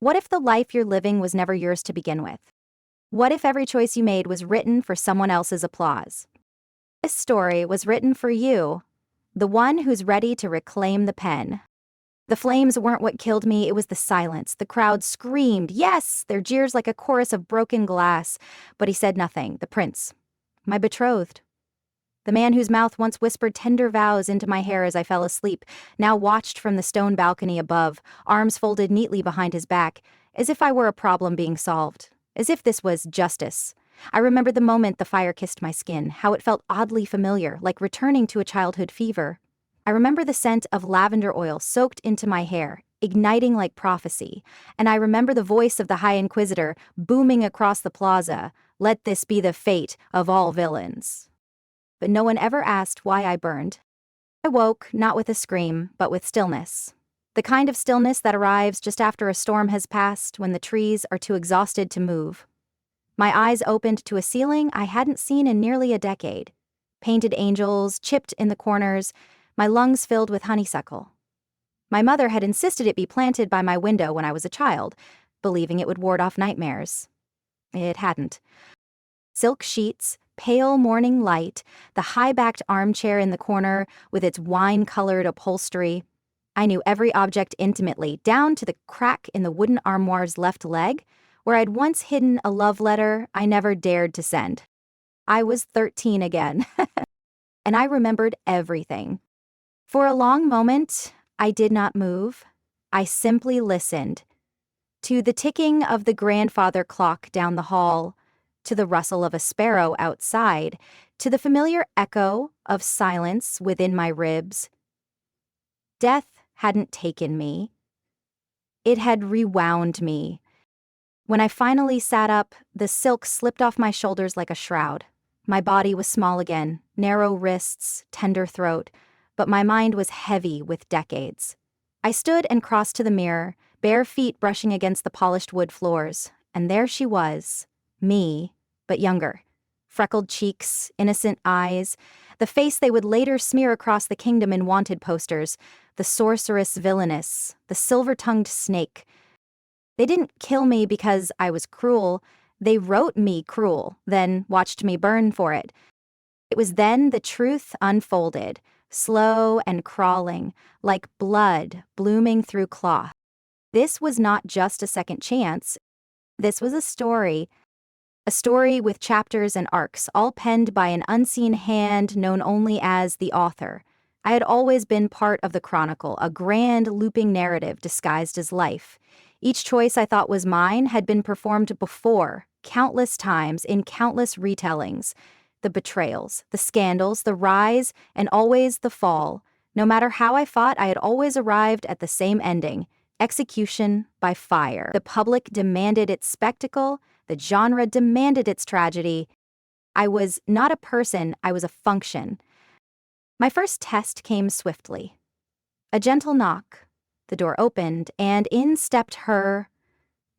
What if the life you're living was never yours to begin with? What if every choice you made was written for someone else's applause? This story was written for you, the one who's ready to reclaim the pen. The flames weren't what killed me, it was the silence. The crowd screamed, yes, their jeers like a chorus of broken glass. But he said nothing, the prince, my betrothed. The man whose mouth once whispered tender vows into my hair as I fell asleep, now watched from the stone balcony above, arms folded neatly behind his back, as if I were a problem being solved, as if this was justice. I remembered the moment the fire kissed my skin, how it felt oddly familiar, like returning to a childhood fever. I remember the scent of lavender oil soaked into my hair, igniting like prophecy, and I remember the voice of the High Inquisitor booming across the plaza, "Let this be the fate of all villains." But no one ever asked why I burned. I woke, not with a scream, but with stillness. The kind of stillness that arrives just after a storm has passed, when the trees are too exhausted to move. My eyes opened to a ceiling I hadn't seen in nearly a decade. Painted angels, chipped in the corners, my lungs filled with honeysuckle. My mother had insisted it be planted by my window when I was a child, believing it would ward off nightmares. It hadn't. Silk sheets, pale morning light, the high-backed armchair in the corner with its wine-colored upholstery. I knew every object intimately, down to the crack in the wooden armoire's left leg, where I'd once hidden a love letter I never dared to send. I was 13 again, and I remembered everything. For a long moment, I did not move. I simply listened. To the ticking of the grandfather clock down the hall, to the rustle of a sparrow outside, to the familiar echo of silence within my ribs. Death hadn't taken me. It had rewound me. When I finally sat up, the silk slipped off my shoulders like a shroud. My body was small again, narrow wrists, tender throat, but my mind was heavy with decades. I stood and crossed to the mirror, bare feet brushing against the polished wood floors, and there she was. Me, but younger. Freckled cheeks, innocent eyes, the face they would later smear across the kingdom in wanted posters, the sorceress villainess, the silver-tongued snake. They didn't kill me because I was cruel. They wrote me cruel, then watched me burn for it. It was then the truth unfolded, slow and crawling, like blood blooming through cloth. This was not just a second chance. This was a story with chapters and arcs, all penned by an unseen hand known only as the author. I had always been part of the chronicle, a grand looping narrative disguised as life. Each choice I thought was mine had been performed before, countless times, in countless retellings. The betrayals, the scandals, the rise, and always the fall. No matter how I fought, I had always arrived at the same ending: execution by fire. The public demanded its spectacle, the genre demanded its tragedy. I was not a person, I was a function. My first test came swiftly. A gentle knock. The door opened, and in stepped her,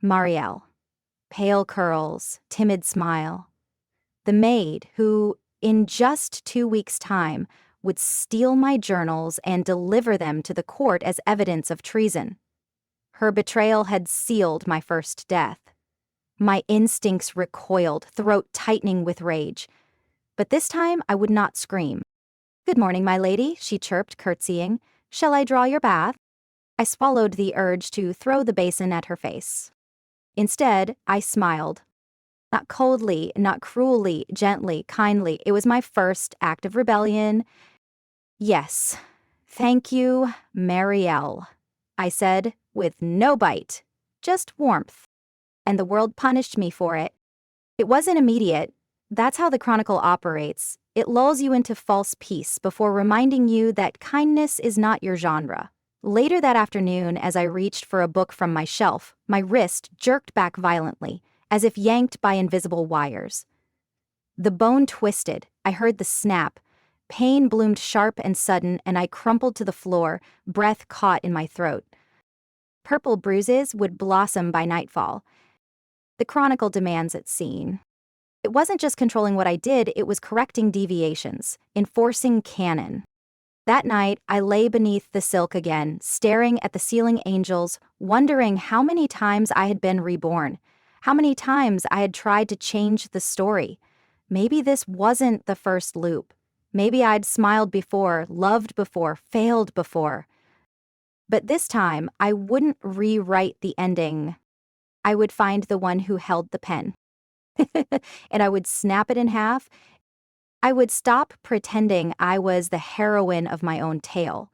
Marielle. Pale curls, timid smile. The maid who, in just 2 weeks' time, would steal my journals and deliver them to the court as evidence of treason. Her betrayal had sealed my first death. My instincts recoiled, throat tightening with rage. But this time I would not scream. "Good morning, my lady," she chirped, curtsying. "Shall I draw your bath?" I swallowed the urge to throw the basin at her face. Instead, I smiled. Not coldly, not cruelly, gently, kindly. It was my first act of rebellion. "Yes, thank you, Marielle," I said, with no bite, just warmth. And the world punished me for it. It wasn't immediate. That's how the Chronicle operates. It lulls you into false peace before reminding you that kindness is not your genre. Later that afternoon, as I reached for a book from my shelf, my wrist jerked back violently, as if yanked by invisible wires. The bone twisted. I heard the snap. Pain bloomed sharp and sudden, and I crumpled to the floor, breath caught in my throat. Purple bruises would blossom by nightfall. The Chronicle demands it's seen. It wasn't just controlling what I did, it was correcting deviations, enforcing canon. That night, I lay beneath the silk again, staring at the ceiling angels, wondering how many times I had been reborn, how many times I had tried to change the story. Maybe this wasn't the first loop. Maybe I'd smiled before, loved before, failed before. But this time, I wouldn't rewrite the ending. I would find the one who held the pen. And I would snap it in half. I would stop pretending I was the heroine of my own tale.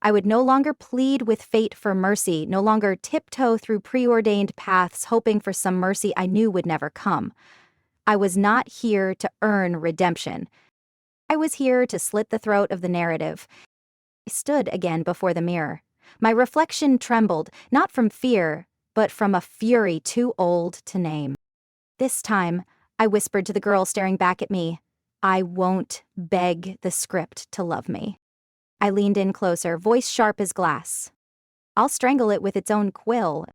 I would no longer plead with fate for mercy, no longer tiptoe through preordained paths hoping for some mercy I knew would never come. I was not here to earn redemption. I was here to slit the throat of the narrative. I stood again before the mirror. My reflection trembled, not from fear, but from a fury too old to name. This time, I whispered to the girl staring back at me, I won't beg the script to love me. I leaned in closer, voice sharp as glass. I'll strangle it with its own quill.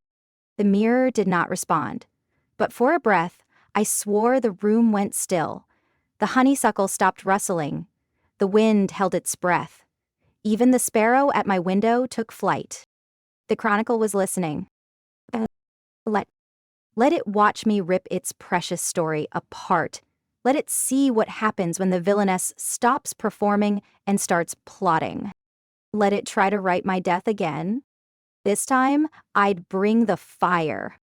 The mirror did not respond. But for a breath, I swore the room went still. The honeysuckle stopped rustling. The wind held its breath. Even the sparrow at my window took flight. The chronicle was listening. Let it watch me rip its precious story apart. Let it see what happens when the villainess stops performing and starts plotting. Let it try to write my death again. This time, I'd bring the fire.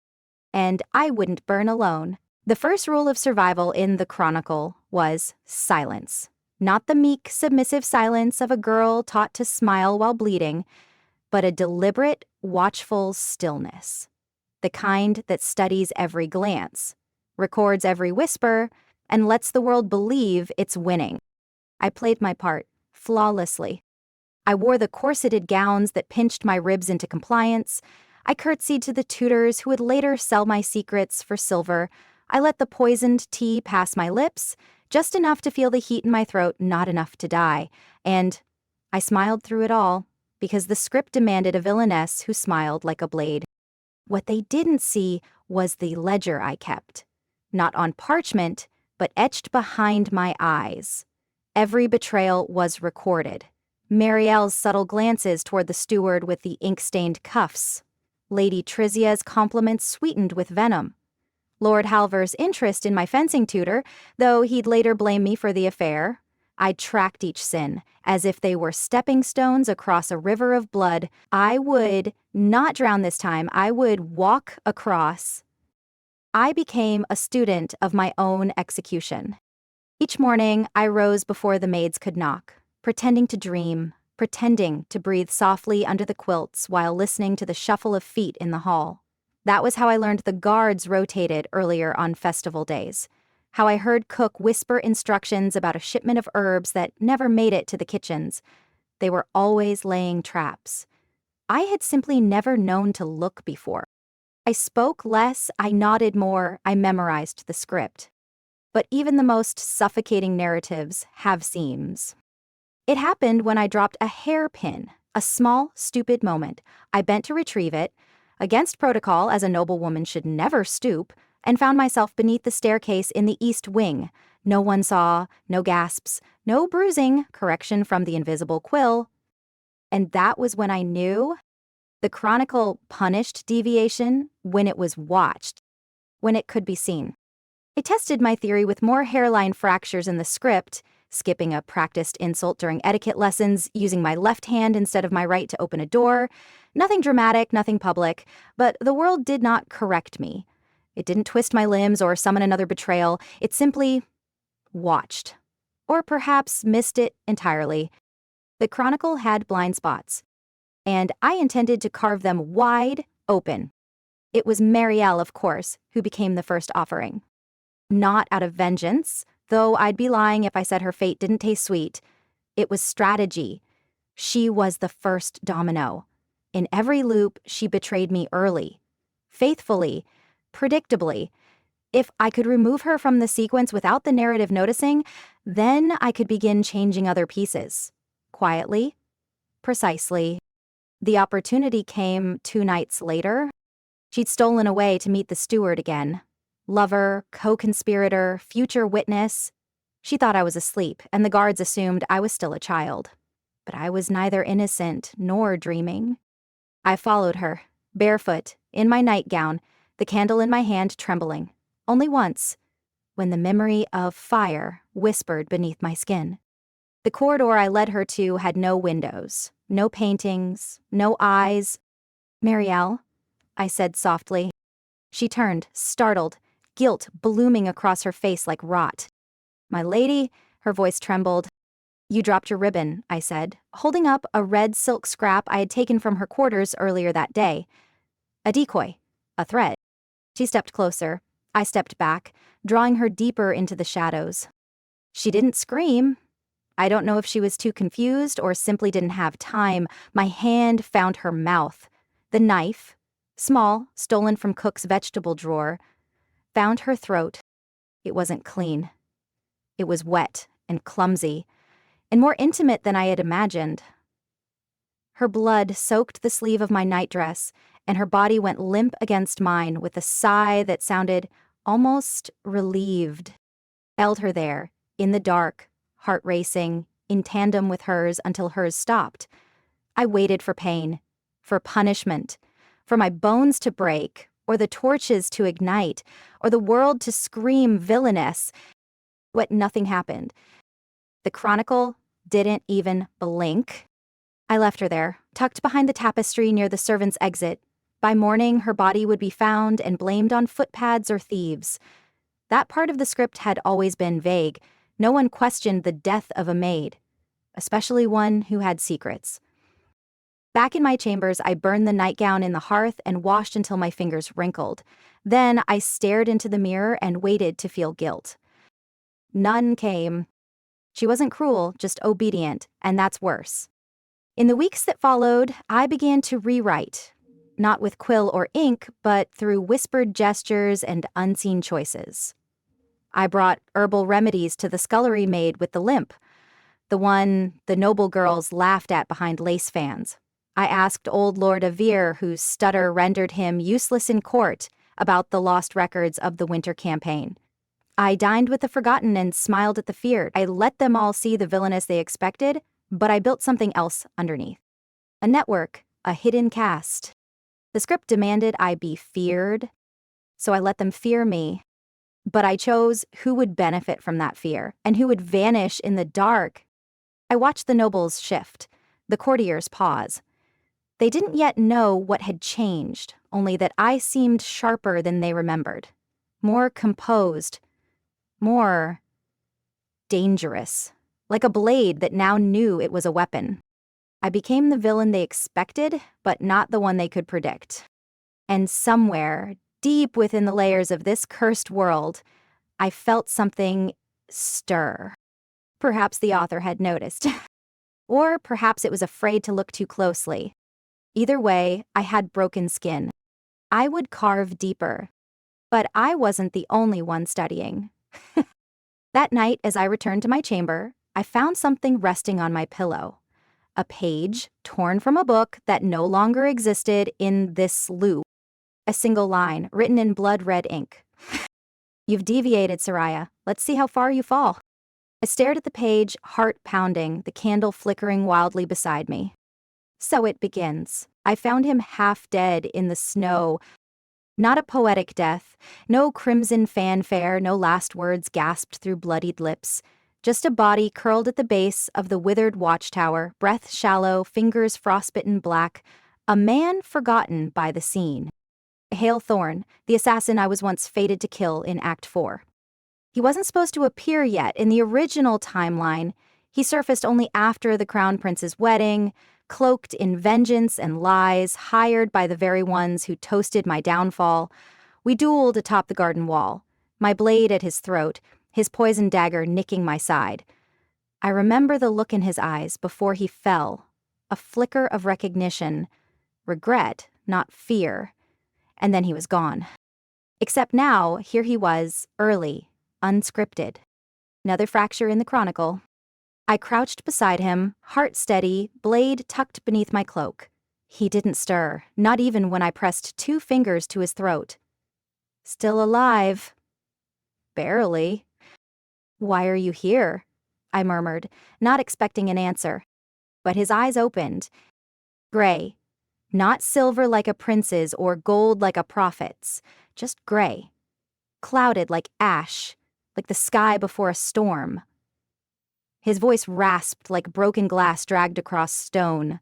And I wouldn't burn alone. The first rule of survival in the chronicle was silence. Not the meek, submissive silence of a girl taught to smile while bleeding, but a deliberate, watchful stillness. The kind that studies every glance, records every whisper, and lets the world believe it's winning. I played my part, flawlessly. I wore the corseted gowns that pinched my ribs into compliance. I curtsied to the tutors who would later sell my secrets for silver. I let the poisoned tea pass my lips, just enough to feel the heat in my throat, not enough to die. And I smiled through it all, because the script demanded a villainess who smiled like a blade. What they didn't see was the ledger I kept. Not on parchment, but etched behind my eyes. Every betrayal was recorded. Marielle's subtle glances toward the steward with the ink-stained cuffs. Lady Trizia's compliments sweetened with venom. Lord Halver's interest in my fencing tutor, though he'd later blame me for the affair. I tracked each sin, as if they were stepping stones across a river of blood. I would not drown this time, I would walk across. I became a student of my own execution. Each morning, I rose before the maids could knock, pretending to dream, pretending to breathe softly under the quilts while listening to the shuffle of feet in the hall. That was how I learned the guards rotated earlier on festival days. How I heard cook whisper instructions about a shipment of herbs that never made it to the kitchens. They were always laying traps. I had simply never known to look before. I spoke less, I nodded more, I memorized the script. But even the most suffocating narratives have seams. It happened when I dropped a hairpin, a small, stupid moment. I bent to retrieve it, against protocol as a noblewoman should never stoop, and found myself beneath the staircase in the east wing. No one saw, no gasps, no bruising, correction from the invisible quill. And that was when I knew the chronicle punished deviation when it was watched, when it could be seen. I tested my theory with more hairline fractures in the script, skipping a practiced insult during etiquette lessons, using my left hand instead of my right to open a door. Nothing dramatic, nothing public, but the world did not correct me. It didn't twist my limbs or summon another betrayal. It simply watched. Or perhaps missed it entirely. The chronicle had blind spots, and I intended to carve them wide open. It was Marielle, of course, who became the first offering. Not out of vengeance, though I'd be lying if I said her fate didn't taste sweet. It was strategy. She was the first domino. In every loop, she betrayed me early, faithfully, predictably. If I could remove her from the sequence without the narrative noticing, then I could begin changing other pieces. Quietly, precisely. The opportunity came 2 nights later. She'd stolen away to meet the steward again. Lover, co-conspirator, future witness. She thought I was asleep, and the guards assumed I was still a child. But I was neither innocent nor dreaming. I followed her, barefoot, in my nightgown, the candle in my hand trembling. Only once, when the memory of fire whispered beneath my skin. The corridor I led her to had no windows, no paintings, no eyes. "Marielle," I said softly. She turned, startled, guilt blooming across her face like rot. "My lady," her voice trembled. "You dropped your ribbon," I said, holding up a red silk scrap I had taken from her quarters earlier that day. "A decoy. A threat." She stepped closer. I stepped back, drawing her deeper into the shadows. She didn't scream. I don't know if she was too confused or simply didn't have time. My hand found her mouth. The knife, small, stolen from Cook's vegetable drawer, found her throat. It wasn't clean. It was wet and clumsy, and more intimate than I had imagined. Her blood soaked the sleeve of my nightdress, and her body went limp against mine with a sigh that sounded almost relieved. I held her there, in the dark, heart racing, in tandem with hers until hers stopped. I waited for pain, for punishment, for my bones to break, or the torches to ignite, or the world to scream villainess. But nothing happened. The Chronicle didn't even blink. I left her there, tucked behind the tapestry near the servants' exit. By morning, her body would be found and blamed on footpads or thieves. That part of the script had always been vague. No one questioned the death of a maid, especially one who had secrets. Back in my chambers, I burned the nightgown in the hearth and washed until my fingers wrinkled. Then I stared into the mirror and waited to feel guilt. None came. She wasn't cruel, just obedient, and that's worse. In the weeks that followed, I began to rewrite, not with quill or ink, but through whispered gestures and unseen choices. I brought herbal remedies to the scullery maid with the limp, the one the noble girls laughed at behind lace fans. I asked old Lord Avere, whose stutter rendered him useless in court, about the lost records of the winter campaign. I dined with the forgotten and smiled at the feared. I let them all see the villainess they expected, but I built something else underneath. A network, a hidden caste. The script demanded I be feared, so I let them fear me. But I chose who would benefit from that fear, and who would vanish in the dark. I watched the nobles shift, the courtiers pause. They didn't yet know what had changed, only that I seemed sharper than they remembered. More composed. More dangerous. Like a blade that now knew it was a weapon. I became the villain they expected, but not the one they could predict. And somewhere, deep within the layers of this cursed world, I felt something stir. Perhaps the author had noticed. Or perhaps it was afraid to look too closely. Either way, I had broken skin. I would carve deeper. But I wasn't the only one studying. That night, as I returned to my chamber, I found something resting on my pillow. A page torn from a book that no longer existed in this loop. A single line, written in blood-red ink. "You've deviated, Soraya. Let's see how far you fall." I stared at the page, heart pounding, the candle flickering wildly beside me. So it begins. I found him half dead in the snow. Not a poetic death, no crimson fanfare, no last words gasped through bloodied lips. Just a body curled at the base of the withered watchtower, breath shallow, fingers frostbitten black. A man forgotten by the scene. Hale Thorne, the assassin I was once fated to kill in Act 4. He wasn't supposed to appear yet in the original timeline. He surfaced only after the Crown Prince's wedding, cloaked in vengeance and lies, hired by the very ones who toasted my downfall. We dueled atop the garden wall, my blade at his throat, his poison dagger nicking my side. I remember the look in his eyes before he fell, a flicker of recognition, regret, not fear, and then he was gone. Except now, here he was, early, unscripted. Another fracture in the Chronicle. I crouched beside him, heart steady, blade tucked beneath my cloak. He didn't stir, not even when I pressed 2 fingers to his throat. Still alive. Barely. "Why are you here?" I murmured, not expecting an answer. but his eyes opened. Gray. Not silver like a prince's or gold like a prophet's, just gray. Clouded like ash, like the sky before a storm. His voice rasped like broken glass dragged across stone.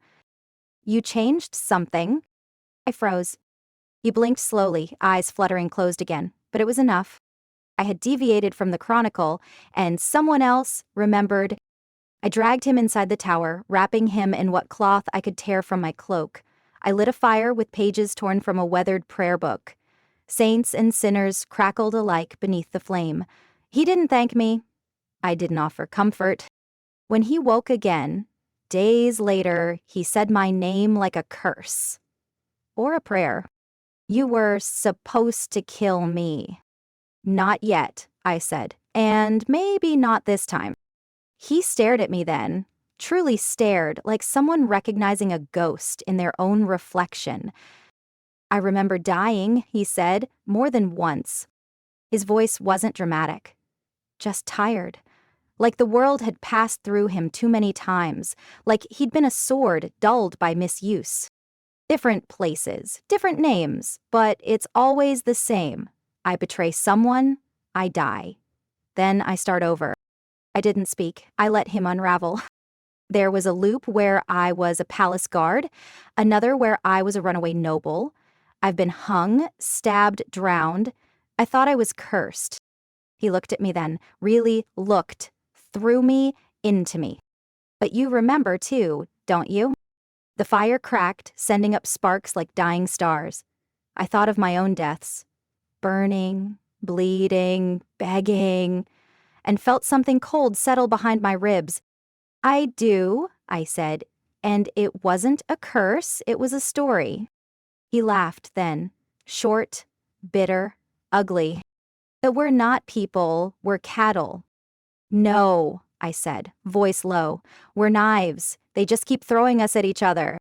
You changed something? I froze. He blinked slowly, eyes fluttering closed again, but it was enough. I had deviated from the chronicle, and someone else remembered. I dragged him inside the tower, wrapping him in what cloth I could tear from my cloak. I lit a fire with pages torn from a weathered prayer book. Saints and sinners crackled alike beneath the flame. He didn't thank me. I didn't offer comfort. When he woke again, days later, he said my name like a curse. Or a prayer. You were supposed to kill me. Not yet, I said, and maybe not this time. He stared at me then, truly stared, like someone recognizing a ghost in their own reflection. I remember dying, he said, more than once. His voice wasn't dramatic, just tired. Like the world had passed through him too many times, like he'd been a sword dulled by misuse. Different places, different names, but it's always the same. I betray someone, I die. Then I start over. I didn't speak. I let him unravel. There was a loop where I was a palace guard, another where I was a runaway noble. I've been hung, stabbed, drowned. I thought I was cursed. He looked at me then, really looked, through me, into me. But you remember too, don't you? The fire cracked, sending up sparks like dying stars. I thought of my own deaths. Burning, bleeding, begging, and felt something cold settle behind my ribs. I do, I said, and it wasn't a curse, it was a story. He laughed then, short, bitter, ugly. But we're not people, we're cattle. No, I said, voice low. We're knives. They just keep throwing us at each other.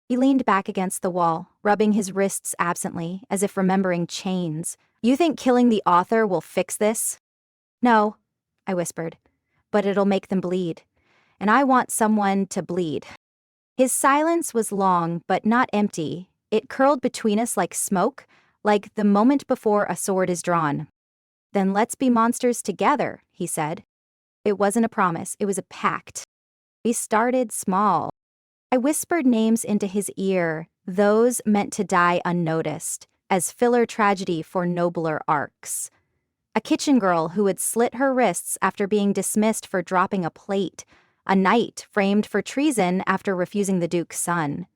He leaned back against the wall, rubbing his wrists absently, as if remembering chains. You think killing the author will fix this? No, I whispered, but it'll make them bleed. And I want someone to bleed. His silence was long, but not empty. It curled between us like smoke, like the moment before a sword is drawn. Then let's be monsters together, he said. It wasn't a promise, it was a pact. We started small. I whispered names into his ear, those meant to die unnoticed, as filler tragedy for nobler arcs. A kitchen girl who had slit her wrists after being dismissed for dropping a plate. A knight framed for treason after refusing the Duke's son.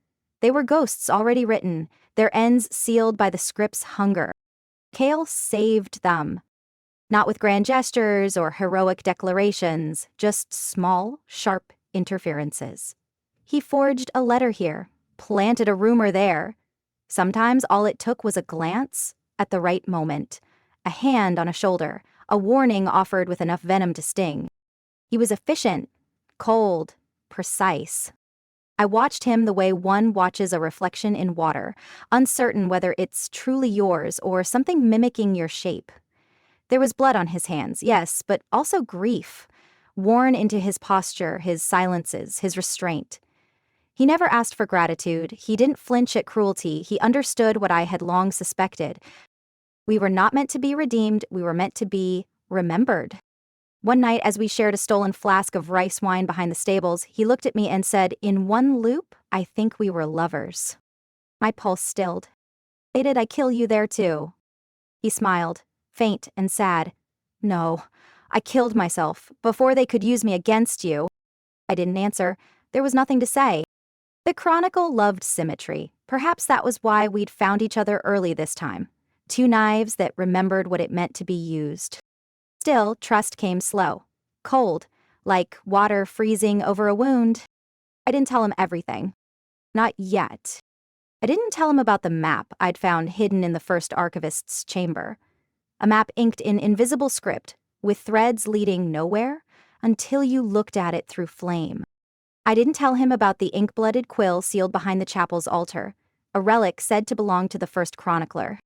They were ghosts already written, their ends sealed by the script's hunger. Kale saved them. Not with grand gestures or heroic declarations, just small, sharp interferences. He forged a letter here, planted a rumor there. Sometimes all it took was a glance at the right moment, a hand on a shoulder, a warning offered with enough venom to sting. He was efficient, cold, precise. I watched him the way one watches a reflection in water, uncertain whether it's truly yours or something mimicking your shape. There was blood on his hands, yes, but also grief, worn into his posture, his silences, his restraint. He never asked for gratitude, he didn't flinch at cruelty, he understood what I had long suspected. We were not meant to be redeemed, we were meant to be remembered. One night, as we shared a stolen flask of rice wine behind the stables, he looked at me and said, in one loop, I think we were lovers. My pulse stilled. Did I kill you there too? He smiled, faint and sad. No, I killed myself, before they could use me against you. I didn't answer. There was nothing to say. The Chronicle loved symmetry. Perhaps that was why we'd found each other early this time. Two knives that remembered what it meant to be used. Still, trust came slow. Cold, like water freezing over a wound. I didn't tell him everything. Not yet. I didn't tell him about the map I'd found hidden in the first archivist's chamber. A map inked in invisible script, with threads leading nowhere, until you looked at it through flame. I didn't tell him about the ink-blooded quill sealed behind the chapel's altar, a relic said to belong to the first chronicler.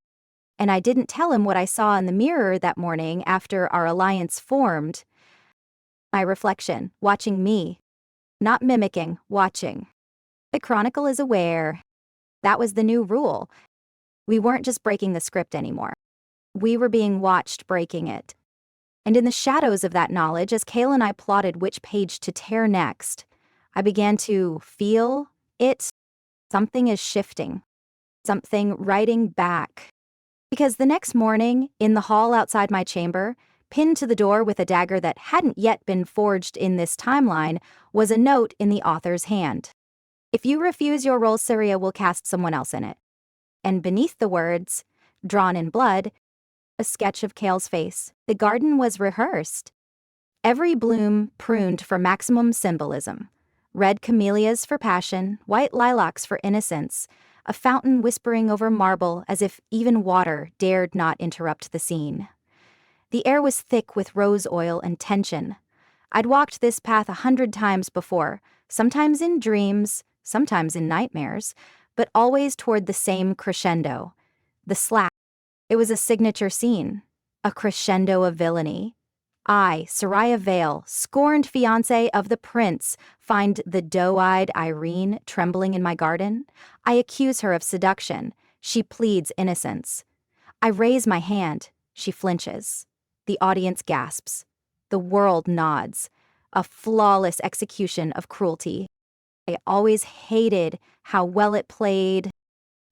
And I didn't tell him what I saw in the mirror that morning after our alliance formed. My reflection, watching me. Not mimicking, watching. The Chronicle is aware. That was the new rule. We weren't just breaking the script anymore. We were being watched breaking it. And in the shadows of that knowledge, as Kale and I plotted which page to tear next, I began to feel it. Something is shifting. Something writing back. Because the next morning, in the hall outside my chamber, pinned to the door with a dagger that hadn't yet been forged in this timeline, was a note in the author's hand. If you refuse your role, Syria will cast someone else in it. And beneath the words, drawn in blood, a sketch of Kale's face. The garden was rehearsed. Every bloom pruned for maximum symbolism. Red camellias for passion, white lilacs for innocence, a fountain whispering over marble as if even water dared not interrupt the scene. The air was thick with rose oil and tension. I'd walked this path 100 times before, sometimes in dreams, sometimes in nightmares, but always toward the same crescendo. The slap. It was a signature scene, a crescendo of villainy. I, Soraya Vale, scorned fiancé of the prince, find the doe-eyed Irene trembling in my garden. I accuse her of seduction. She pleads innocence. I raise my hand. She flinches. The audience gasps. The world nods. A flawless execution of cruelty. I always hated how well it played.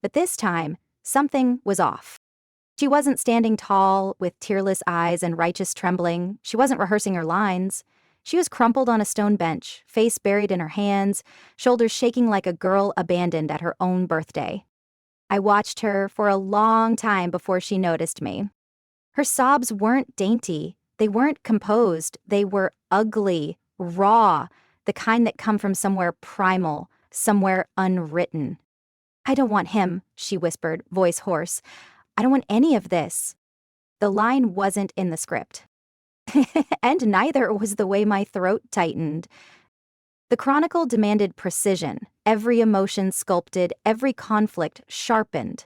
But this time, something was off. She wasn't standing tall, with tearless eyes and righteous trembling. She wasn't rehearsing her lines. She was crumpled on a stone bench, face buried in her hands, shoulders shaking like a girl abandoned at her own birthday. I watched her for a long time before she noticed me. Her sobs weren't dainty. They weren't composed. They were ugly, raw, the kind that come from somewhere primal, somewhere unwritten. "I don't want him," she whispered, voice hoarse. "I don't want any of this." The line wasn't in the script. And neither was the way my throat tightened. The Chronicle demanded precision, every emotion sculpted, every conflict sharpened.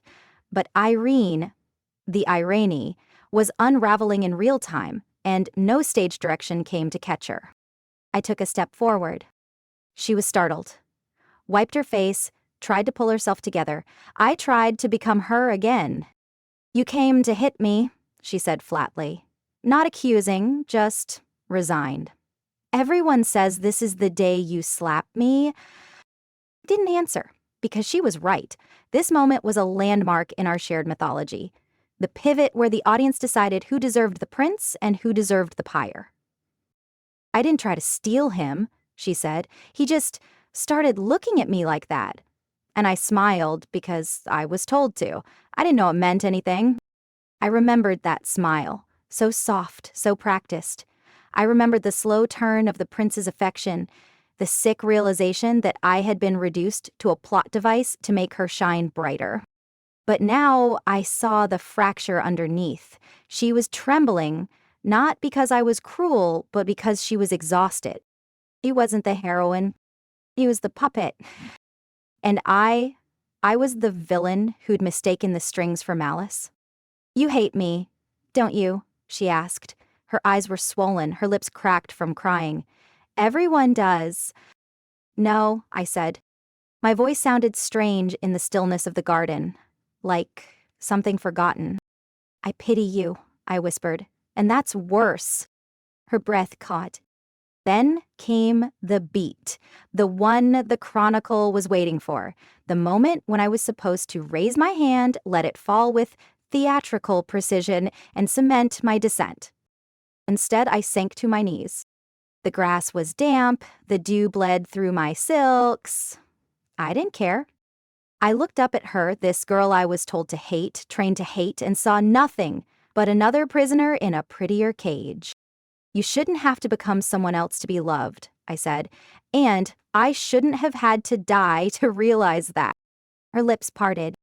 But Irene, the Irene, was unraveling in real time, and no stage direction came to catch her. I took a step forward. She was startled, wiped her face, tried to pull herself together. I tried to become her again. "You came to hit me," she said flatly. Not accusing, just resigned. "Everyone says this is the day you slap me." I didn't answer, because she was right. This moment was a landmark in our shared mythology. The pivot where the audience decided who deserved the prince and who deserved the pyre. "I didn't try to steal him," she said. "He just started looking at me like that." And I smiled because I was told to. I didn't know it meant anything. I remembered that smile, so soft, so practiced. I remembered the slow turn of the prince's affection, the sick realization that I had been reduced to a plot device to make her shine brighter. But now I saw the fracture underneath. She was trembling, not because I was cruel, but because she was exhausted. He wasn't the heroine. He was the puppet. And I was the villain who'd mistaken the strings for malice. "You hate me, don't you?" she asked. Her eyes were swollen, her lips cracked from crying. "Everyone does." "No," I said. My voice sounded strange in the stillness of the garden, like something forgotten. "I pity you," I whispered, "and that's worse." Her breath caught. Then came the beat, the one the Chronicle was waiting for, the moment when I was supposed to raise my hand, let it fall with theatrical precision, and cement my descent. Instead, I sank to my knees. The grass was damp, the dew bled through my silks. I didn't care. I looked up at her, this girl I was told to hate, trained to hate, and saw nothing but another prisoner in a prettier cage. "You shouldn't have to become someone else to be loved," I said, "and I shouldn't have had to die to realize that." Her lips parted.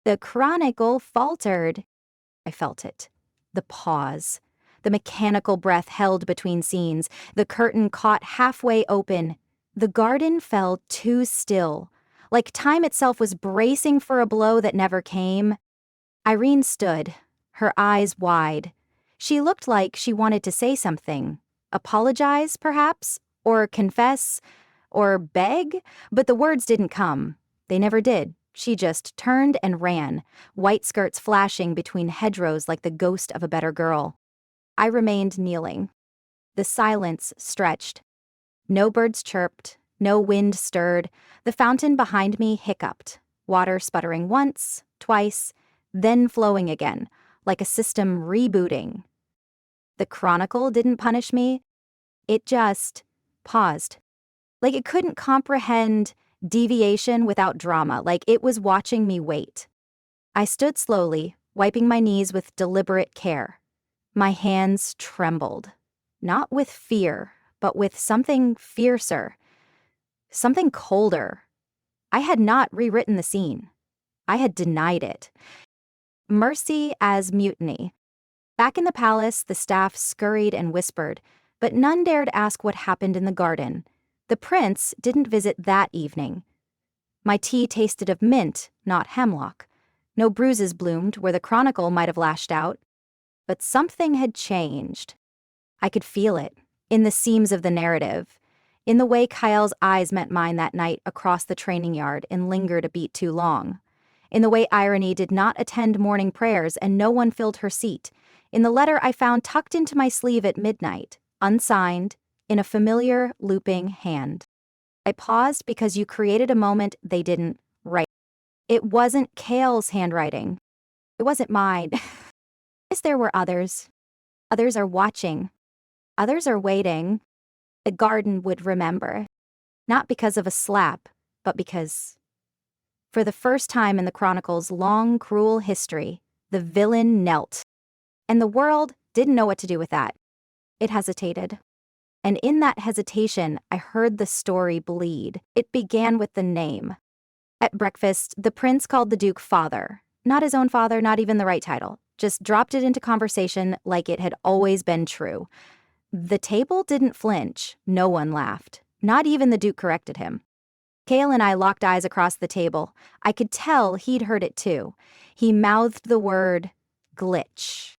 The Chronicle faltered. I felt it. The pause. The mechanical breath held between scenes. The curtain caught halfway open. The garden fell too still, like time itself was bracing for a blow that never came. Irene stood, her eyes wide. She looked like she wanted to say something. Apologize, perhaps? Or confess? or beg, but the words didn't come. They never did. She just turned and ran, white skirts flashing between hedgerows like the ghost of a better girl. I remained kneeling. The silence stretched. No birds chirped, no wind stirred. The fountain behind me hiccuped, water sputtering once, twice, then flowing again, like a system rebooting. The chronicle didn't punish me. It just paused. Like it couldn't comprehend deviation without drama, like it was watching me wait. I stood slowly, wiping my knees with deliberate care. My hands trembled, not with fear, but with something fiercer, something colder. I had not rewritten the scene. I had denied it. Mercy as mutiny. Back in the palace, the staff scurried and whispered, but none dared ask what happened in the garden. The prince didn't visit that evening. My tea tasted of mint, not hemlock. No bruises bloomed where the chronicle might have lashed out. But something had changed. I could feel it, in the seams of the narrative, in the way Kyle's eyes met mine that night across the training yard and lingered a beat too long, in the way irony did not attend morning prayers and no one filled her seat, in the letter I found tucked into my sleeve at midnight, unsigned, in a familiar, looping hand. I paused because you created a moment they didn't write. It wasn't Kale's handwriting. It wasn't mine. Yes, there were others. Others are watching. Others are waiting. The garden would remember. Not because of a slap, but because, for the first time in the Chronicle's long, cruel history, the villain knelt. And the world didn't know what to do with that. It hesitated. And in that hesitation, I heard the story bleed. It began with the name. At breakfast, the prince called the Duke father. Not his own father, not even the right title. Just dropped it into conversation like it had always been true. The table didn't flinch. No one laughed. Not even the Duke corrected him. Kale and I locked eyes across the table. I could tell he'd heard it too. He mouthed the word glitch.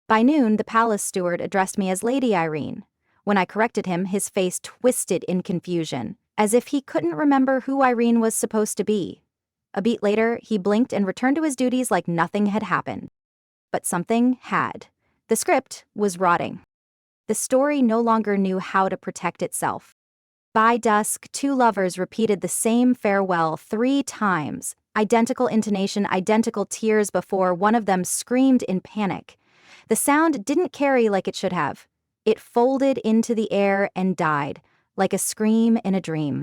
By noon, the palace steward addressed me as Lady Irene. When I corrected him, his face twisted in confusion, as if he couldn't remember who Irene was supposed to be. A beat later, he blinked and returned to his duties like nothing had happened. But something had. The script was rotting. The story no longer knew how to protect itself. By dusk, two lovers repeated the same farewell 3 times, identical intonation, identical tears before one of them screamed in panic. The sound didn't carry like it should have. It folded into the air and died, like a scream in a dream.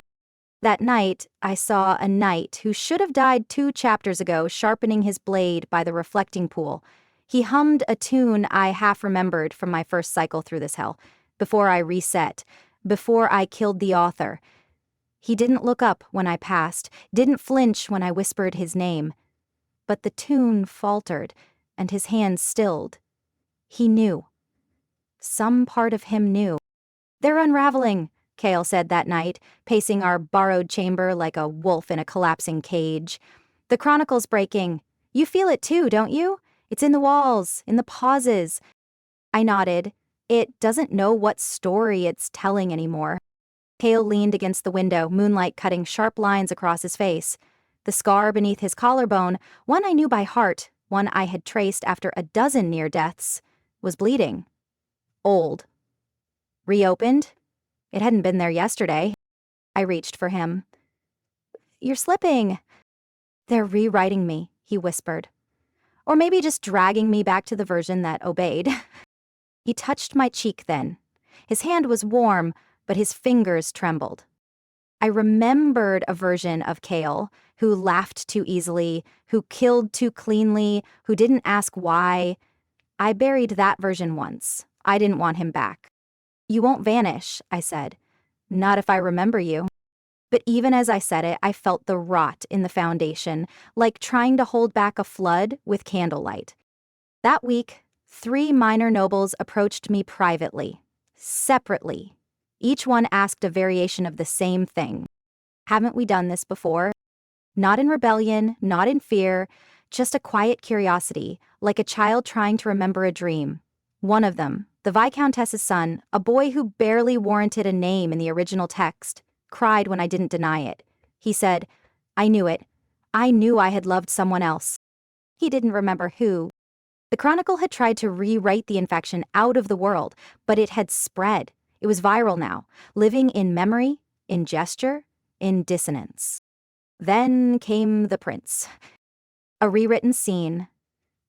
That night, I saw a knight who should have died 2 chapters ago sharpening his blade by the reflecting pool. He hummed a tune I half remembered from my first cycle through this hell, before I reset, before I killed the author. He didn't look up when I passed, didn't flinch when I whispered his name. But the tune faltered, and his hands stilled. He knew. Some part of him knew. "They're unraveling," Kale said that night, pacing our borrowed chamber like a wolf in a collapsing cage. "The chronicle's breaking. You feel it too, don't you? It's in the walls, in the pauses." I nodded. It doesn't know what story it's telling anymore. Kale leaned against the window, moonlight cutting sharp lines across his face. The scar beneath his collarbone, one I knew by heart, one I had traced after a dozen near deaths, was bleeding. Old. Reopened? It hadn't been there yesterday. I reached for him. "You're slipping." "They're rewriting me," he whispered. Or maybe just dragging me back to the version that obeyed. He touched my cheek then. His hand was warm, but his fingers trembled. I remembered a version of Kale who laughed too easily, who killed too cleanly, who didn't ask why. I buried that version once. I didn't want him back. "You won't vanish," I said. "Not if I remember you." But even as I said it, I felt the rot in the foundation, like trying to hold back a flood with candlelight. That week, 3 minor nobles approached me privately, separately. Each one asked a variation of the same thing. Haven't we done this before? Not in rebellion, not in fear, just a quiet curiosity, like a child trying to remember a dream. One of them, the Viscountess's son, a boy who barely warranted a name in the original text, cried when I didn't deny it. He said, "I knew it. I knew I had loved someone else." He didn't remember who. The Chronicle had tried to rewrite the infection out of the world, but it had spread. It was viral now, living in memory, in gesture, in dissonance. Then came the prince. A rewritten scene,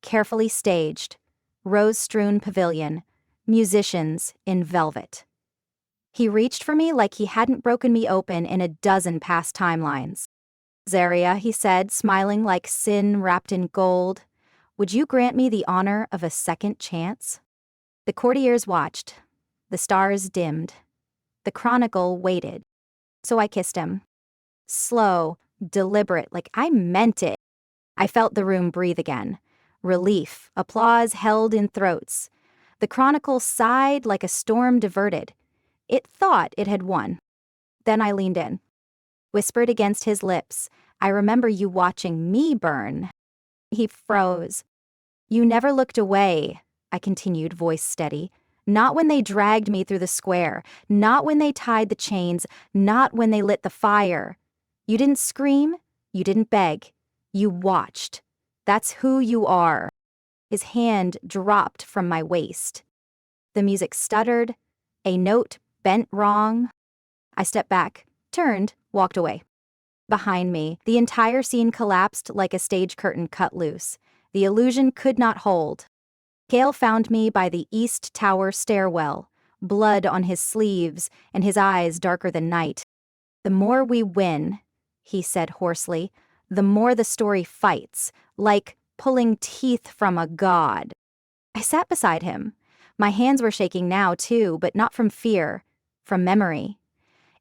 carefully staged, rose-strewn pavilion, musicians in velvet. He reached for me like he hadn't broken me open in a dozen past timelines. "Zaria," he said, smiling like sin wrapped in gold, "would you grant me the honor of a second chance?" The courtiers watched. The stars dimmed. The Chronicle waited. So I kissed him. Slow, deliberate, like I meant it. I felt the room breathe again. Relief, applause held in throats. The Chronicle sighed like a storm diverted. It thought it had won. Then I leaned in. Whispered against his lips, "I remember you watching me burn." He froze. "You never looked away," I continued, voice steady. "Not when they dragged me through the square, not when they tied the chains, not when they lit the fire. You didn't scream, you didn't beg. You watched. That's who you are." His hand dropped from my waist. The music stuttered, a note bent wrong. I stepped back, turned, walked away. Behind me, the entire scene collapsed like a stage curtain cut loose. The illusion could not hold. Cale found me by the East Tower stairwell, blood on his sleeves and his eyes darker than night. "The more we win," he said hoarsely, "the more the story fights, like pulling teeth from a god." I sat beside him. My hands were shaking now, too, but not from fear, from memory.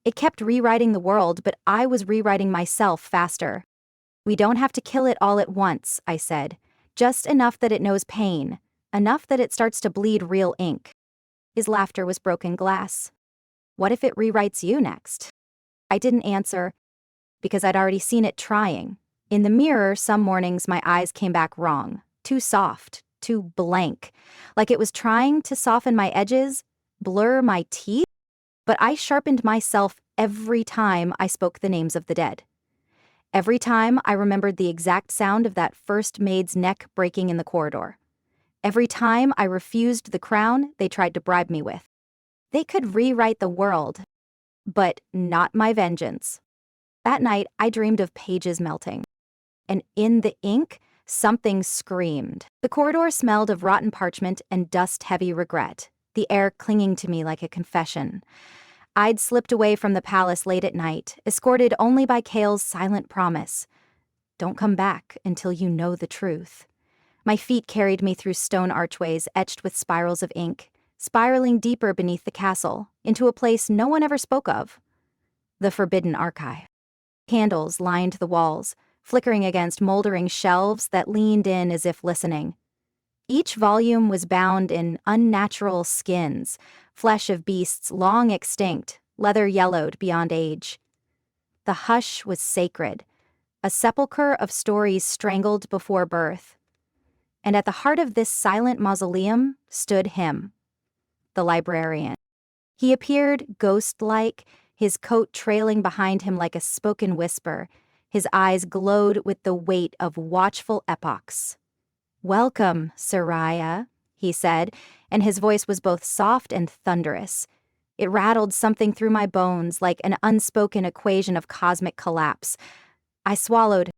It kept rewriting the world, but I was rewriting myself faster. "We don't have to kill it all at once," I said. "Just enough that it knows pain, enough that it starts to bleed real ink." His laughter was broken glass. "What if it rewrites you next?" I didn't answer, because I'd already seen it trying. In the mirror, some mornings my eyes came back wrong, too soft, too blank, like it was trying to soften my edges, blur my teeth. But I sharpened myself every time I spoke the names of the dead. Every time I remembered the exact sound of that first maid's neck breaking in the corridor. Every time I refused the crown they tried to bribe me with. They could rewrite the world, but not my vengeance. That night, I dreamed of pages melting. And in the ink, something screamed. The corridor smelled of rotten parchment and dust-heavy regret, the air clinging to me like a confession. I'd slipped away from the palace late at night, escorted only by Cale's silent promise. "Don't come back until you know the truth." My feet carried me through stone archways etched with spirals of ink, spiraling deeper beneath the castle, into a place no one ever spoke of. The Forbidden Archive. Candles lined the walls, flickering against moldering shelves that leaned in as if listening. Each volume was bound in unnatural skins, flesh of beasts long extinct, leather yellowed beyond age. The hush was sacred, a sepulchre of stories strangled before birth. And at the heart of this silent mausoleum stood him, the librarian. He appeared ghost-like, his coat trailing behind him like a spoken whisper. His eyes glowed with the weight of watchful epochs. "Welcome, Soraya," he said, and his voice was both soft and thunderous. It rattled something through my bones like an unspoken equation of cosmic collapse. I swallowed.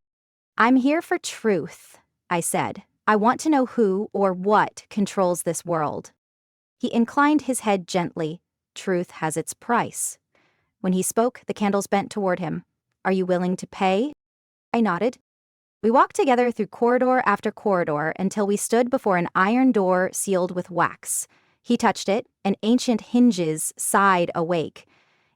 "I'm here for truth," I said. "I want to know who or what controls this world." He inclined his head gently. "Truth has its price." When he spoke, the candles bent toward him. "Are you willing to pay?" I nodded. We walked together through corridor after corridor until we stood before an iron door sealed with wax. He touched it, and ancient hinges sighed awake.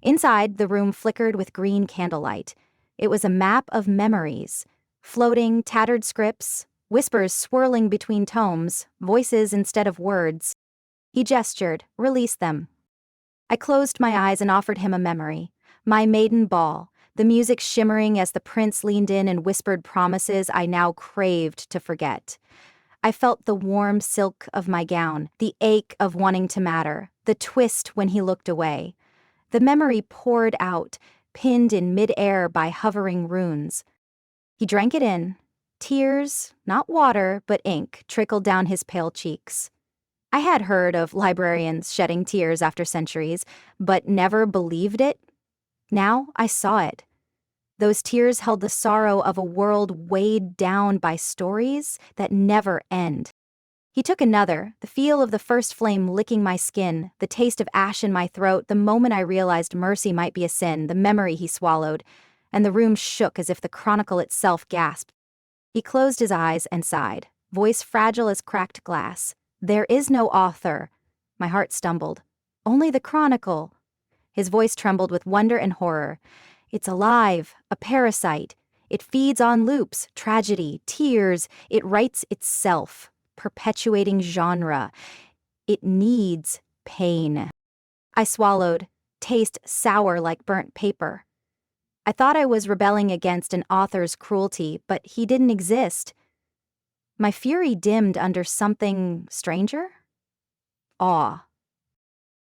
Inside, the room flickered with green candlelight. It was a map of memories, floating, tattered scripts, whispers swirling between tomes, voices instead of words. He gestured, "Release them." I closed my eyes and offered him a memory. My maiden ball, the music shimmering as the prince leaned in and whispered promises I now craved to forget. I felt the warm silk of my gown, the ache of wanting to matter, the twist when he looked away. The memory poured out, pinned in mid-air by hovering runes. He drank it in. Tears, not water, but ink, trickled down his pale cheeks. I had heard of librarians shedding tears after centuries, but never believed it. Now I saw it. Those tears held the sorrow of a world weighed down by stories that never end. He took another, the feel of the first flame licking my skin, the taste of ash in my throat, the moment I realized mercy might be a sin, the memory he swallowed, and the room shook as if the chronicle itself gasped. He closed his eyes and sighed, voice fragile as cracked glass. "There is no author." My heart stumbled. "Only the chronicle." His voice trembled with wonder and horror. "It's alive, a parasite. It feeds on loops, tragedy, tears. It writes itself, perpetuating genre. It needs pain." I swallowed, taste sour like burnt paper. I thought I was rebelling against an author's cruelty, but he didn't exist. My fury dimmed under something stranger? Awe.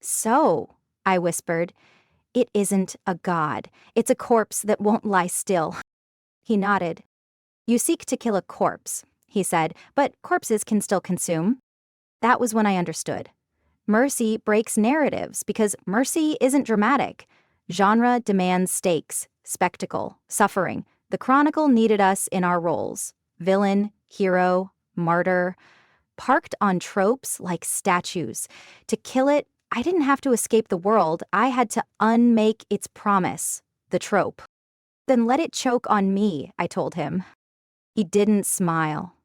"So," I whispered, "it isn't a god. It's a corpse that won't lie still." He nodded. "You seek to kill a corpse," he said, "but corpses can still consume." That was when I understood. Mercy breaks narratives because mercy isn't dramatic. Genre demands stakes, spectacle, suffering. The chronicle needed us in our roles. Villain, hero, martyr. Parked on tropes like statues. To kill it, I didn't have to escape the world. I had to unmake its promise, the trope. "Then let it choke on me," I told him. He didn't smile.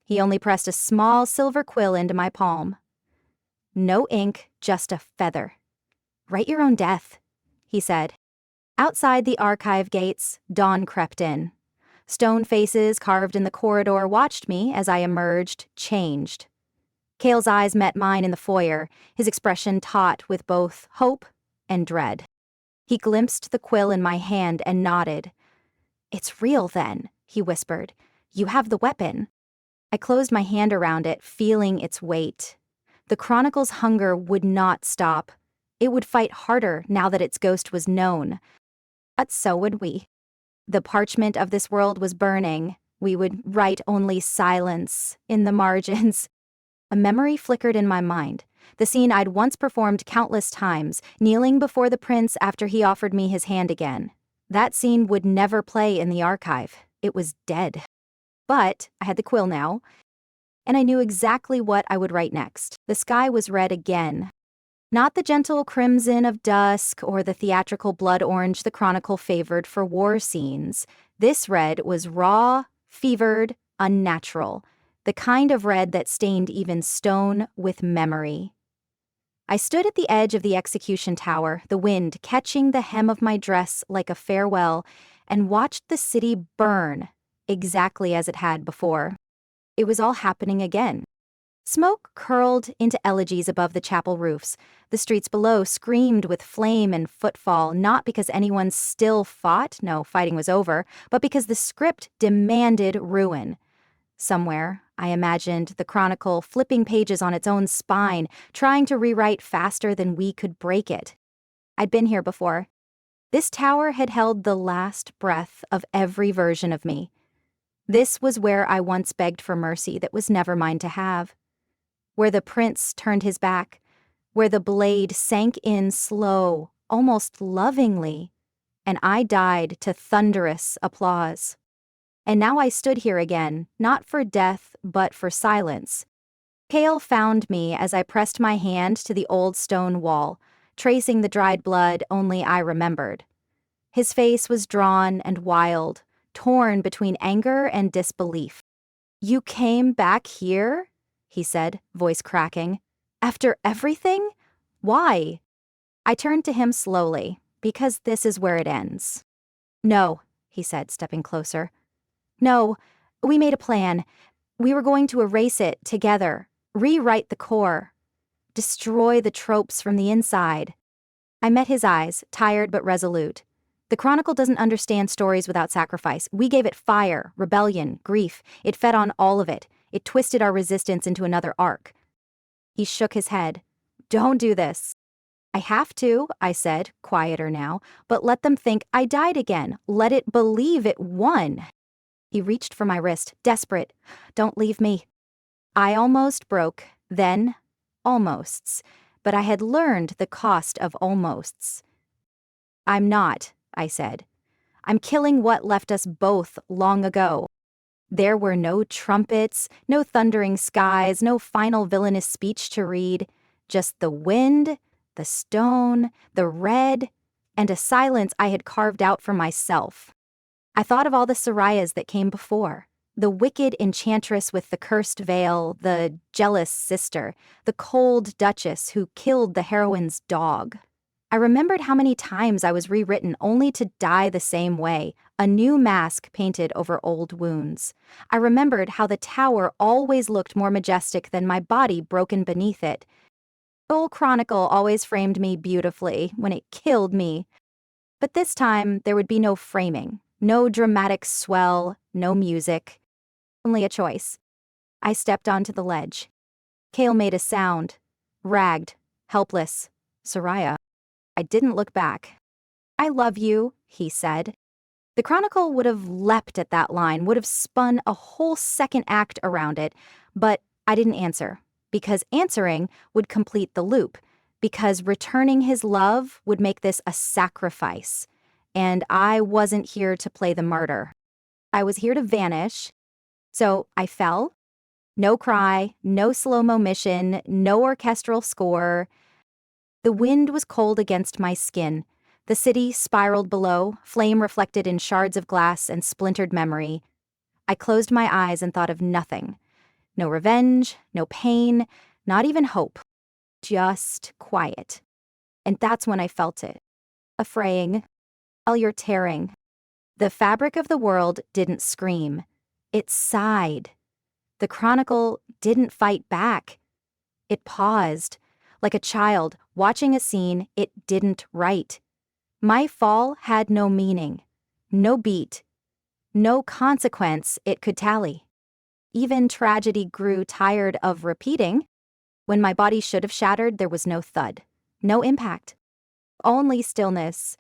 He only pressed a small silver quill into my palm. "No ink, just a feather. Write your own death," he said. Outside the archive gates, dawn crept in. Stone faces carved in the corridor watched me as I emerged, changed. Cale's eyes met mine in the foyer, his expression taut with both hope and dread. He glimpsed the quill in my hand and nodded. "It's real then," he whispered. "You have the weapon." I closed my hand around it, feeling its weight. The Chronicle's hunger would not stop. It would fight harder now that its ghost was known. But so would we. The parchment of this world was burning. We would write only silence in the margins. A memory flickered in my mind. The scene I'd once performed countless times, kneeling before the prince after he offered me his hand again. That scene would never play in the archive. It was dead. But I had the quill now, and I knew exactly what I would write next. The sky was red again. Not the gentle crimson of dusk or the theatrical blood orange the chronicle favored for war scenes. This red was raw, fevered, unnatural. The kind of red that stained even stone with memory. I stood at the edge of the execution tower, the wind catching the hem of my dress like a farewell, and watched the city burn, exactly as it had before. It was all happening again. Smoke curled into elegies above the chapel roofs. The streets below screamed with flame and footfall, not because anyone still fought, no, fighting was over, but because the script demanded ruin. Somewhere, I imagined the chronicle flipping pages on its own spine, trying to rewrite faster than we could break it. I'd been here before. This tower had held the last breath of every version of me. This was where I once begged for mercy that was never mine to have. Where the prince turned his back, where the blade sank in slow, almost lovingly, and I died to thunderous applause. And now I stood here again, not for death, but for silence. Cale found me as I pressed my hand to the old stone wall, tracing the dried blood only I remembered. His face was drawn and wild, torn between anger and disbelief. "You came back here?" he said, voice cracking. "After everything? Why?" I turned to him slowly, because this is where it ends. "No," he said, stepping closer. "No, we made a plan. We were going to erase it together, rewrite the core, destroy the tropes from the inside." I met his eyes, tired but resolute. The chronicle doesn't understand stories without sacrifice. We gave it fire, rebellion, grief. It fed on all of it. It twisted our resistance into another arc. He shook his head. "Don't do this." I have to, I said, quieter now, but let them think I died again. Let it believe it won. He reached for my wrist, desperate. Don't leave me. I almost broke, then almosts, but I had learned the cost of almosts. I'm not, I said. I'm killing what left us both long ago. There were no trumpets, no thundering skies, no final villainous speech to read, just the wind, the stone, the red, and a silence I had carved out for myself. I thought of all the Sorayas that came before. The wicked enchantress with the cursed veil, the jealous sister, the cold duchess who killed the heroine's dog. I remembered how many times I was rewritten only to die the same way, a new mask painted over old wounds. I remembered how the tower always looked more majestic than my body broken beneath it. Old Chronicle always framed me beautifully when it killed me. But this time, there would be no framing, no dramatic swell, no music. Only a choice. I stepped onto the ledge. Kale made a sound. Ragged. Helpless. Soraya. I didn't look back. I love you, he said. The Chronicle would have leapt at that line, would have spun a whole second act around it, but I didn't answer, because answering would complete the loop, because returning his love would make this a sacrifice, and I wasn't here to play the martyr. I was here to vanish, so I fell. No cry, no slow-mo mission, no orchestral score. The wind was cold against my skin. The city spiraled below, flame reflected in shards of glass and splintered memory. I closed my eyes and thought of nothing. No revenge, no pain, not even hope. Just quiet. And that's when I felt it. A fraying. You're tearing. The fabric of the world didn't scream. It sighed. The Chronicle didn't fight back. It paused. Like a child watching a scene it didn't write. My fall had no meaning, no beat, no consequence it could tally. Even tragedy grew tired of repeating. When my body should have shattered, there was no thud, no impact, only stillness.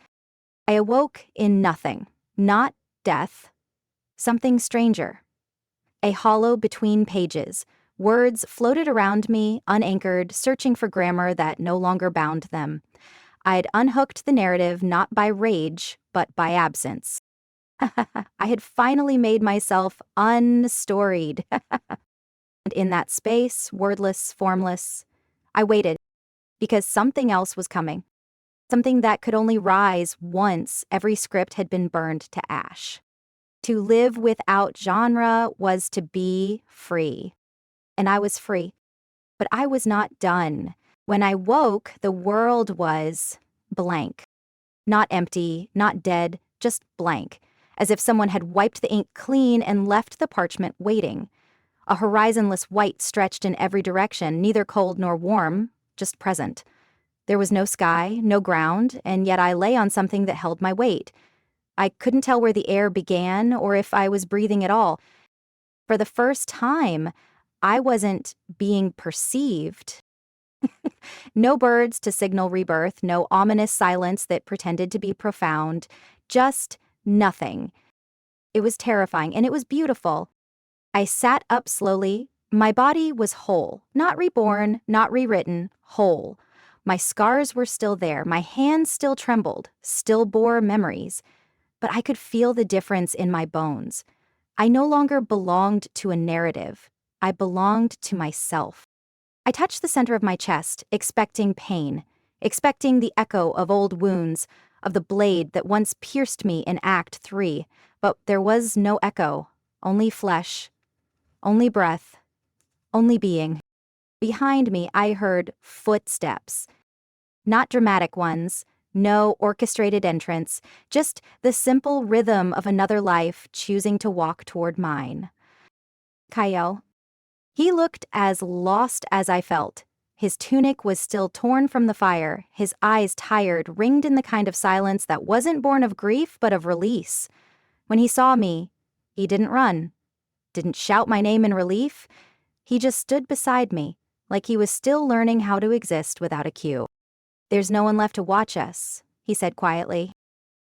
I awoke in nothing, not death, something stranger. A hollow between pages. Words floated around me, unanchored, searching for grammar that no longer bound them. I'd unhooked the narrative not by rage, but by absence. I had finally made myself unstoried. And in that space, wordless, formless, I waited, because something else was coming. Something that could only rise once every script had been burned to ash. To live without genre was to be free. And I was free. But I was not done. When I woke, the world was blank. Not empty, not dead, just blank. As if someone had wiped the ink clean and left the parchment waiting. A horizonless white stretched in every direction, neither cold nor warm, just present. There was no sky, no ground, and yet I lay on something that held my weight. I couldn't tell where the air began or if I was breathing at all. For the first time, I wasn't being perceived. No birds to signal rebirth, no ominous silence that pretended to be profound, just nothing. It was terrifying, and it was beautiful. I sat up slowly. My body was whole, not reborn, not rewritten, whole. My scars were still there, my hands still trembled, still bore memories. But I could feel the difference in my bones. I no longer belonged to a narrative. I belonged to myself. I touched the center of my chest, expecting pain, expecting the echo of old wounds, of the blade that once pierced me in Act 3, but there was no echo, only flesh, only breath, only being. Behind me, I heard footsteps. Not dramatic ones, no orchestrated entrance, just the simple rhythm of another life choosing to walk toward mine. Kyle. He looked as lost as I felt. His tunic was still torn from the fire, his eyes tired, ringed in the kind of silence that wasn't born of grief but of release. When he saw me, he didn't run, didn't shout my name in relief. He just stood beside me, like he was still learning how to exist without a cue. "There's no one left to watch us," he said quietly.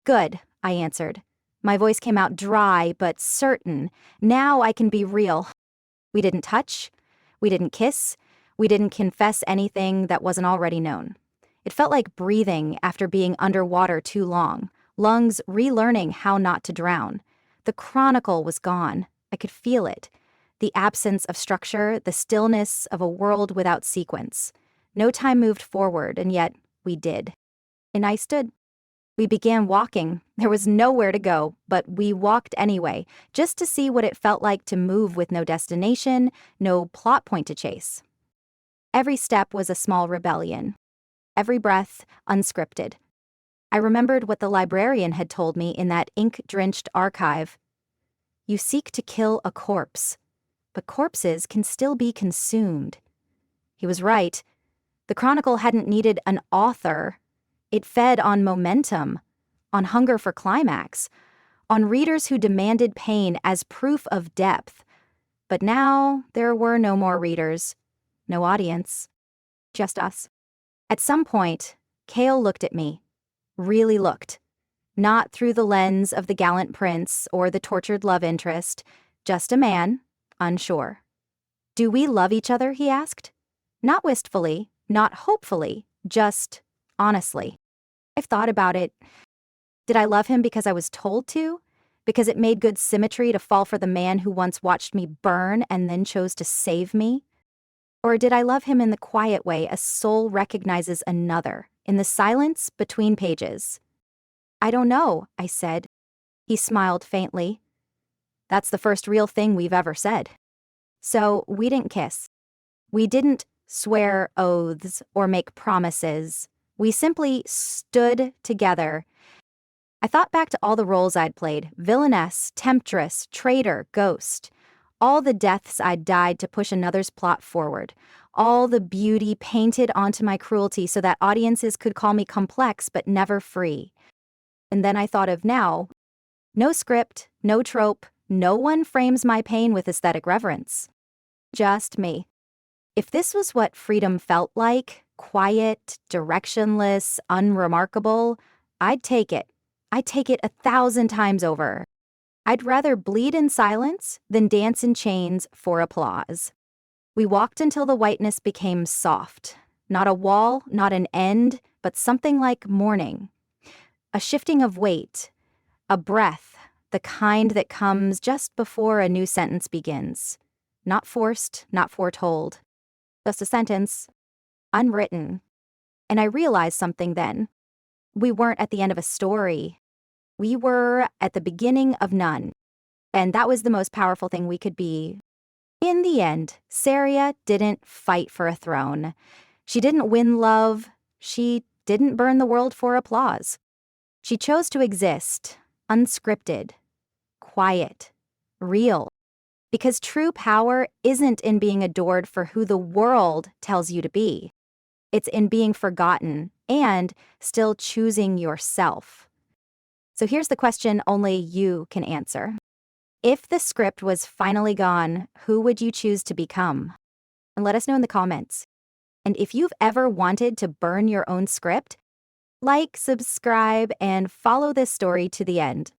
"Good," I answered. My voice came out dry but certain. "Now I can be real." We didn't touch. We didn't kiss. We didn't confess anything that wasn't already known. It felt like breathing after being underwater too long, lungs relearning how not to drown. The chronicle was gone. I could feel it. The absence of structure, the stillness of a world without sequence. No time moved forward, and yet we did. And I stood. We began walking. There was nowhere to go, but we walked anyway, just to see what it felt like to move with no destination, no plot point to chase. Every step was a small rebellion. Every breath, unscripted. I remembered what the librarian had told me in that ink-drenched archive. You seek to kill a corpse, but corpses can still be consumed. He was right. The Chronicle hadn't needed an author. It fed on momentum, on hunger for climax, on readers who demanded pain as proof of depth. But now there were no more readers, no audience, just us. At some point, Cale looked at me, really looked, not through the lens of the gallant prince or the tortured love interest, just a man, unsure. "Do we love each other?" he asked. Not wistfully, not hopefully, just honestly. I've thought about it. Did I love him because I was told to? Because it made good symmetry to fall for the man who once watched me burn and then chose to save me? Or did I love him in the quiet way a soul recognizes another, in the silence between pages? "I don't know," I said. He smiled faintly. "That's the first real thing we've ever said." So we didn't kiss. We didn't swear oaths or make promises. We simply stood together. I thought back to all the roles I'd played: villainess, temptress, traitor, ghost. All the deaths I'd died to push another's plot forward. All the beauty painted onto my cruelty so that audiences could call me complex but never free. And then I thought of now. No script, no trope, no one frames my pain with aesthetic reverence. Just me. If this was what freedom felt like, quiet, directionless, unremarkable, I'd take it. I'd take it 1,000 times over. I'd rather bleed in silence than dance in chains for applause. We walked until the whiteness became soft. Not a wall, not an end, but something like morning. A shifting of weight, a breath, the kind that comes just before a new sentence begins. Not forced, not foretold. Just a sentence, unwritten. And I realized something then. We weren't at the end of a story. We were at the beginning of none. And that was the most powerful thing we could be. In the end, Saria didn't fight for a throne. She didn't win love. She didn't burn the world for applause. She chose to exist, unscripted, quiet, real. Because true power isn't in being adored for who the world tells you to be. It's in being forgotten and still choosing yourself. So here's the question only you can answer. If the script was finally gone, who would you choose to become? And let us know in the comments. And if you've ever wanted to burn your own script, like, subscribe, and follow this story to the end.